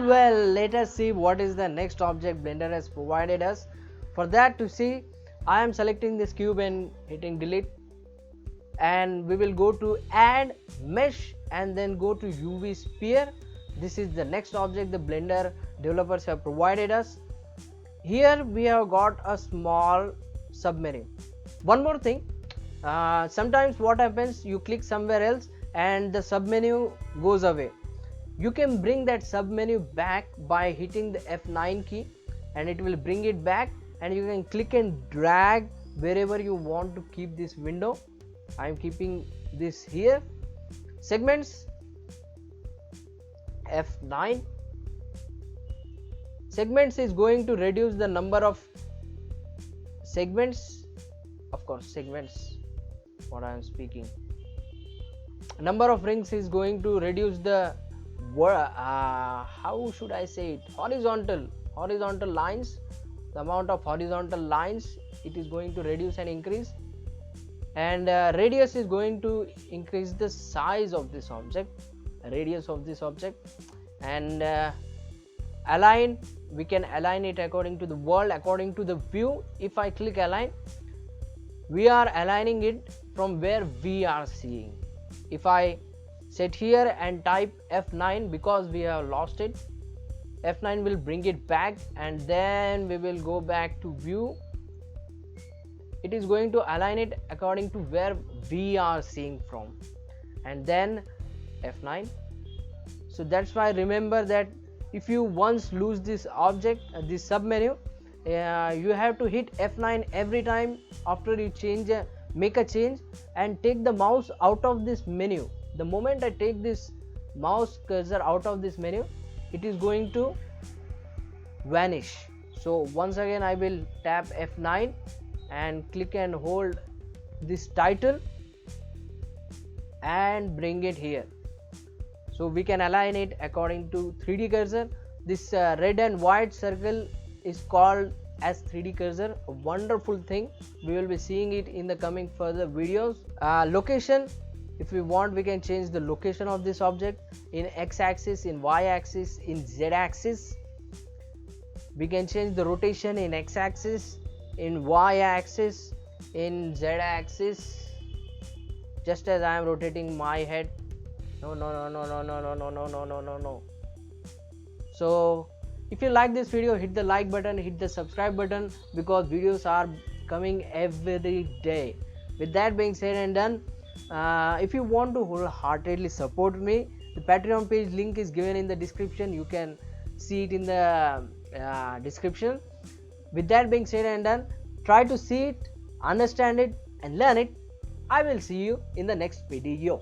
Well, let us see what is the next object Blender has provided us. For that to see, I am selecting this cube and hitting delete, and we will go to add mesh and then go to UV sphere. This is the next object the Blender developers have provided us. Here we have got a small submenu. One more thing, sometimes what happens, you click somewhere else and the submenu goes away. You can bring that submenu back by hitting the F9 key, and it will bring it back, and you can click and drag wherever you want to keep this window. I am keeping this here. Segments, F9. Segments is going to reduce the number of segments, of course segments, what I am speaking, number of rings is going to reduce the how should I say it, horizontal lines. The amount of horizontal lines it is going to reduce and increase, and radius is going to increase the size of this object, radius of this object. And align, we can align it according to the world, according to the view. If I click align, we are aligning it from where we are seeing. If I sit here and type F9, because we have lost it, F9 will bring it back, and then we will go back to view. It is going to align it according to where we are seeing from, and then F9. So that's why remember that if you once lose this object, this submenu, you have to hit F9 every time after you change, make a change, and take the mouse out of this menu. The moment I take this mouse cursor out of this menu, it is going to vanish. So once again I will tap F9 and click and hold this title and bring it here. So we can align it according to 3D cursor. This red and white circle is called as 3D cursor, a wonderful thing. We will be seeing it in the coming further videos. Location, if we want, we can change the location of this object in x-axis, in y-axis, in z-axis. We can change the rotation in x-axis, in y-axis, in z-axis, just as I am rotating my head. No. So if you like this video, hit the like button, hit the subscribe button, because videos are coming every day. With that being said and done, if you want to wholeheartedly support me, the Patreon page link is given in the description. You can see it in the description. With that being said and done, try to see it, understand it, and learn it. I will see you in the next video.